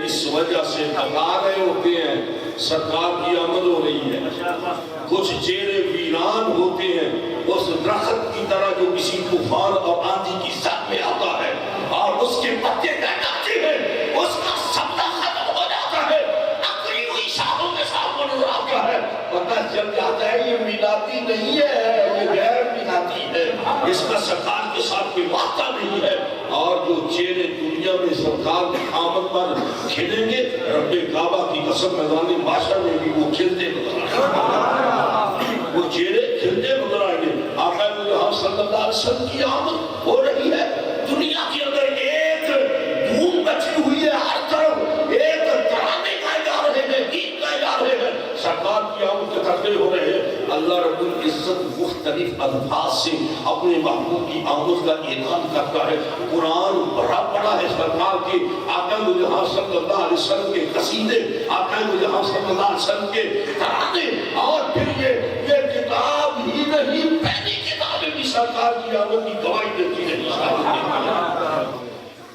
اس وجہ سے بتا رہے ہوتے ہیں سرکار کی آمد ہو رہی ہے، کچھ چہرے ویران ہوتے ہیں اس درخت کی طرح جو کسی طوفان اور آندھی کی زد میں آتا ہے اور اس کے پتے گر جاتے ہیں، اس کا سبزہ ختم ہو جاتا ہے، اکڑی ہوئی شاخوں کے ساتھ نظر آتا ہے، پتہ چل جاتا ہے یہ میلادی نہیں ہے، یہ غیر میلادی ہے، اس کا سرکار کے ساتھ کوئی واسطہ نہیں ہے۔ اور جو چہرے دنیا میں سرکار کی آمد پر کھلیں گے، رب کعبہ کی قسم میدان معاشر میں بھی وہ کھلتے نظر آئیں گے، وہ چہرے کھلتے نظر آئیں گے۔ آقا مجدد صلی اللہ علیہ وسلم کی آمد ہو رہی ہے، دنیا کے اندر ایک دھوم مچی ہوئی ہے، ہر طرف ایک ترانے گائے جا رہے ہیں، گیت گائے جا رہے ہیں، سرکار کی آمد کے تذکرے ہو رہے ہیں۔ اللہ رب العزت مختلف الفاظ سے اپنے محبوب کی آمد کا اعلان کرتا ہے۔ قرآن بھرا پڑا ہے سرکار کے آقا جہاں صلی اللہ علیہ وسلم کے قصیدے، آقا جہاں صلی اللہ علیہ وسلم کے ترانے، اور پھر یہ کتاب ہی نہیں، پہلی کتابیں بھی سرکار کی آمد کی گواہی دیتی ہے۔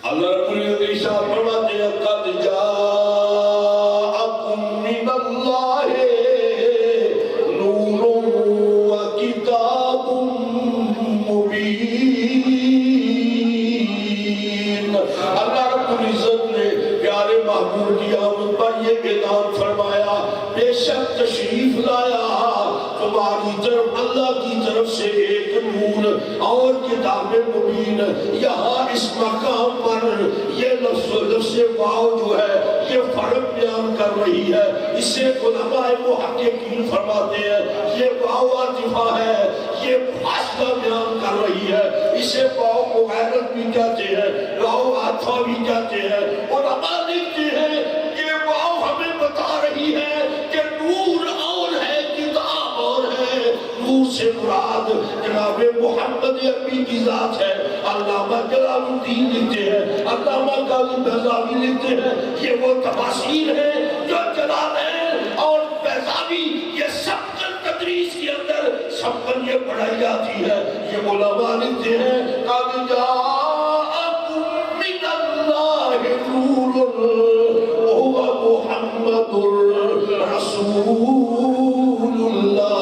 اللہ رب العزت ارشاد فرماتے ہیں قد جاءکم من اللہ نور و کتاب مبین۔ اللہ رب العزت نے پیارے محبوب کی آمد پر یہ اعلان فرمایا بے شک تشریف لایا تمہاری طرف اللہ کی طرف سے ایک نور اور کتاب مبین۔ یہاں اس مقام پر یہ لفظ واو جو ہے یہ فرق بیان کر رہی ہے، اسے علماء محققین فرماتے ہیں یہ واو عاطفہ ہے، یہ فاصلہ بیان کر رہی ہے، اسے واو مغیرت بھی کہتے ہیں، واو عاطفہ بھی کہتے ہیں۔ علماء لکھتے ہیں کہ واو ہمیں بتا رہی ہے کہ نور اور ہے، کتاب اور ہے۔ نور سے مراد جناب محمد عربی کی ذات ہے۔ علامہ جلال الدین لکھتے ہیں، علامہ قاضی بیضاوی لکھتے ہیں یہ وہ تفاسیر ہیں جو جلالین اور بیضاوی یہ سبقن تدریس کے اندر سبقن یہ پڑھائی جاتی ہے۔ یہ علماء لکھتے ہیں قد جاءکم من اللہ نور وهو محمد رسول اللہ۔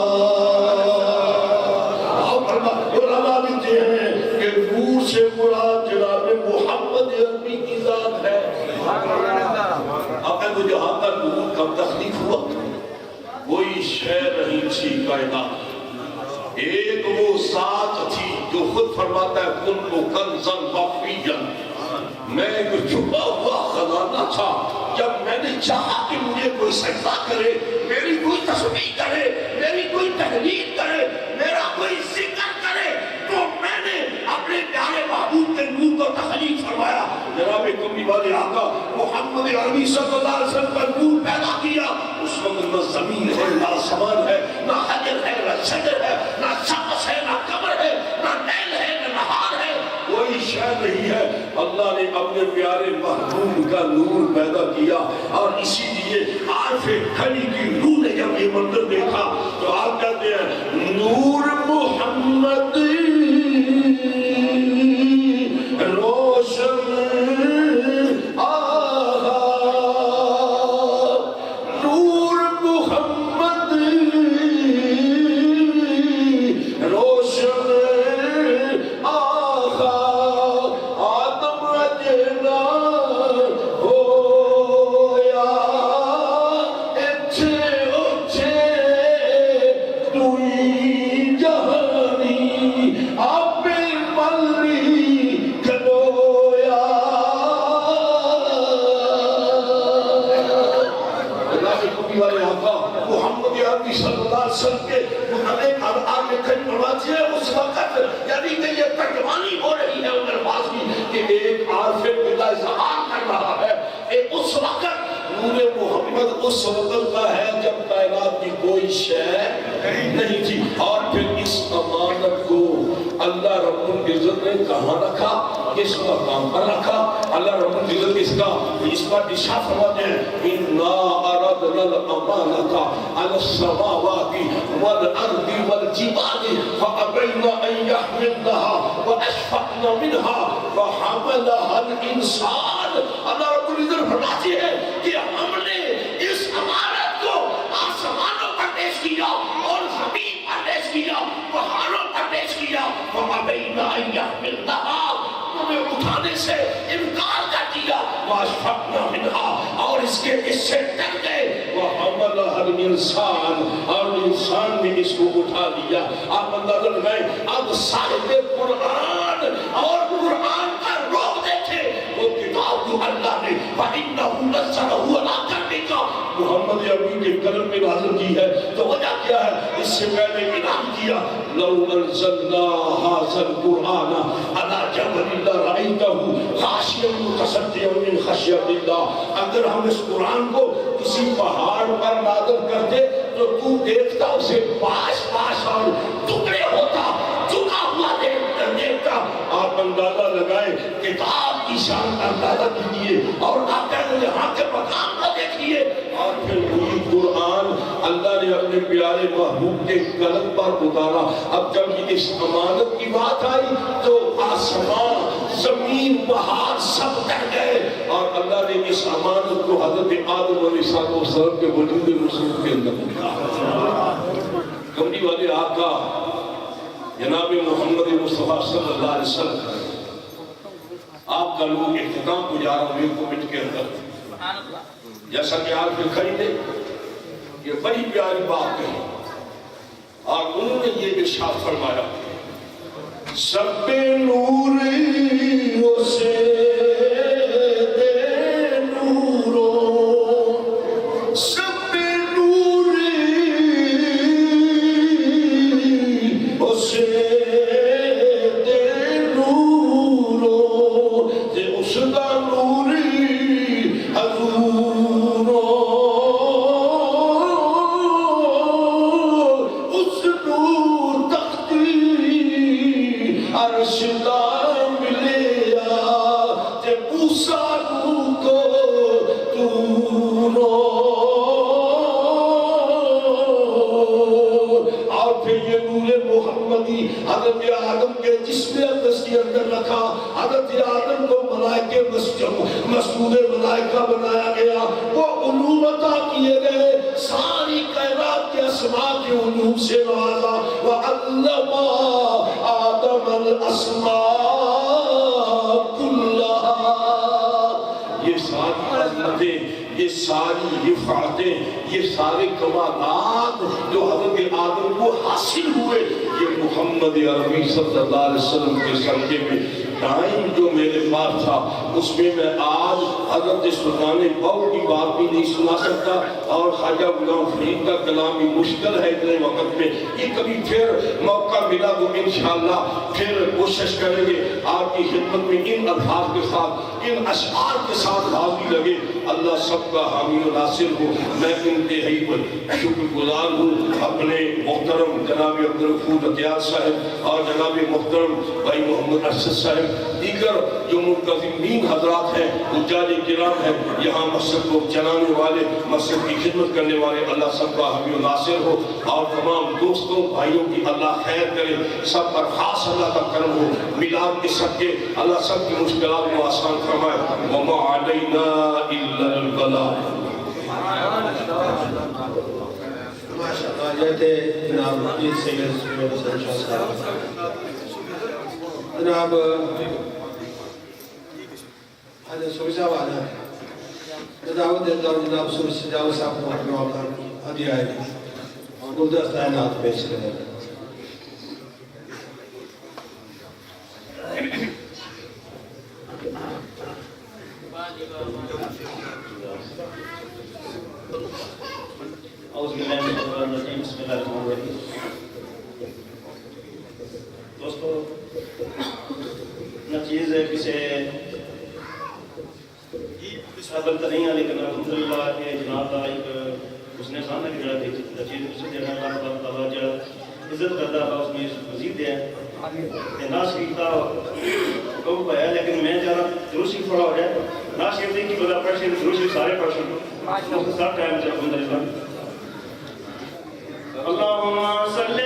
علماء لکھتے ہیں کہ نور سے مراد جناب محمد عربی کی ذات ہے۔ آقا کو جہاں کا نور کب تخلیق ہوا، کوئی شے نہیں تھی کائنات، ایک وہ ذات تھی جو خود فرماتا ہے کنت کنزا مخفیا، میں ایک چھپا ہوا خزانہ تھا، جب میں نے چاہا کہ مجھے کوئی سجدہ کرے، میری کوئی تسبیح کرے، میری کوئی تحلیل کرے، میرا کوئی ذکر کرے، تو میں نے اپنے پیارے محبوب کے نور کو تخلیق فرمایا۔ جناب کملی والے آقا محمد عربی صلی اللہ علیہ وسلم کا نور پیدا کیا۔ اس وقت نہ زمین ہے، نہ آسمان ہے، نہ حجر ہے، نہ شجر ہے، نہ شمس ہے، نہ قمر ہے، نہ نیل ہے، نہ نہار ہے، کوئی شے نہیں ہے۔ اللہ نے اپنے پیارے محبوب کا نور پیدا کیا، اور اسی لیے عارف کھلی کی روح نے جب یہ منظر دیکھا تو آپ کہتے ہیں نور محمد روشن آہا، نور محمد روشن آہا، آدم اجنا ہویا اتھے محمد عربی صلی اللہ علیہ وسلم کے ایک آپ نے کئی پڑھواتی ہے اس وقت یعنی کہ یہ ترجمانی ہو رہی ہے ان الفاظ کی کہ ایک عارف باللہ اظہار کر رہا ہے اس وقت نور محمد اس وقت کا ہے جب کائنات کی کوئی شے نہیں تھی اور پھر اس امانت کو اللہ رب العزت نے کہاں رکھا کس مقام پر رکھا اللہ رب العزت اس کا دشا فرماتے ہیں اِنَّا أَرَدْنَا الْأَمَانَةَ عَلَى السَّمَاوَاتِ وَالْأَرْضِ وَالْجِبَالِ فَأَبَيْنَ أَن يَحْمِلْنَهَا وَأَشْفَقْنَ مِنْهَا وَحَمَلَهَا الْإِنسَانُ اللہ رب العزت فرماتے ہیں کہ ہم نے اس امانت کو آسمانوں پر پیش کیا اور زمین پر پیش کیا پہاڑوں پر پیش کیا فَأَبَيْنَ أَن يَحْمِلْنَهَا انہیں اٹھانے سے انکار کر دیا وَأَشْفَقْنَ مِنْهَا اور اس سے ڈر گئے وَحَمَلَهَا الْإِنسَانُ اور انسان نے اس کو اٹھا لیا آپ اندازہ لگائیں اب صاحب قرآن اور قرآن کا روح دیکھے وہ کتاب جو اللہ نے وَإِنَّهُ نَزَّلَهُ عَلَىٰ قَلْبِكَ محمد عربی کے قلم میں نازل کی ہے تو وجہ کیا ہے اس سے میں نے اعلان کیا لو انزلنا هذا القرآن على جبل لرأيته خاشعا متصدعا من خشية الله اگر ہم اس قرآن کو کسی پہاڑ پر نازل کرتے تو تو دیکھتا اسے پاش اور ٹکڑے ہوتا جھکا ہوا دیکھتا آپ اندازہ لگائیں کتاب کی شان کا اندازہ کیجیے اور آپ کہتے یہاں کے مقام کو دیکھیے اور پھر وہی قرآن اللہ نے اپنے پیارے محبوب کے قلم پر اتارا اب جب اس امانت کی بات آئی تو آسمان زمین پہاڑ سب ڈر گئے اور اللہ نے اس امانت کو حضرت آدم علیہ السلام کے وجود رسول کے اندر اٹھا کمری والے آقا جناب محمد مصطفیٰ صلی اللہ علیہ وسلم آپ کا لوگ اختتام کو جا رہا ہوں کومنٹ کے اندر جیسا کہ آپ نے کھڑی نے یہ بڑی پیاری بات کہی اور انہوں نے یہ ارشاد فرمایا سب نوریوں سے دے نوروں سب نوریوں سے دے نوروں تے اس دا نوری حضوروں اس نور تختی عرش دا ملیا تے موسیٰ کو تورو اور پھر یہ نور محمدی حضرت آدم کے جسم اقدس کے اندر رکھا حضرت آدم کو ملائکے مسجود ملائکہ بنایا گیا وہ علوم عطا کیے گئے ساری کائنات کے اسماء کے علوم سے نوازا وَعَلَّمَ آدم الاسماء كلها یہ ساری عظمتیں یہ ساری رفعتیں یہ سارے کمالات جو حضرت آدم کو حاصل ہوئے یہ محمد عربی صلی اللہ علیہ وسلم کے سرکے میں ٹائم جو میرے پاس تھا اس میں آج حضرت سلطان بہو کی بات بھی نہیں سنا سکتا اور خواجہ غلام فرید کا کلام بھی مشکل ہے اتنے وقت میں یہ کبھی پھر موقع ملا تو انشاءاللہ پھر کوشش کریں گے آپ کی خدمت میں ان الفاظ کے ساتھ ان اشعار کے ساتھ حاضری لگے اللہ سب کا حامی و ناصر ہو میں انتہائی شکر گزار ہوں اپنے محترم جناب عبدالغفور عطیات صاحب اور جناب محترم بھائی محمد ارشد صاحب دیگر جو منتظمین حضرات ہیں حجاج کرام ہیں یہاں مسجد کو چلانے والے مسجد کی خدمت کرنے والے اللہ سب کا حامی و ناصر ہو اور تمام دوستوں بھائیوں کی اللہ خیر کرے سب پر خاص اللہ کا کرم ہو میلاد کے صدقے اللہ سب کی مشکلات کو آسان فرمائے وما علینا الا البلاغ ماشاءاللہ یہ تھے جناب جیت سید سید حسن شاہ صاحب جناب حضرت سوری صاحب آنا دعوت دیتا ہوں جناب سوری سجاو صاحب کو اپنے اوتار کی ہدیہ آئے گی گلدستہ نات پیش کریں أعوذ باللہ من الشیطان الرجیم بسم اللہ الرحمن الرحیم. دوستو نہ چیز ہے کسے قابل تو نہیں ہے لیکن الحمدللہ کہ جناب کا ایک اس نے سامنے کی جڑا نہ چیز اسے دینا اللہ تعالیٰ جڑا عزت کرتا ہے اس میں مزید دیا ہے. نہ شریف کا حکم ہے لیکن میں چاہ رہا ضرور شریف تھوڑا ہو جائے نہ شریف کی بلا پڑھ شریف ضرور شریف سارے پڑھ شریف سب ٹائم سے الحمدللہ. اللہم صلی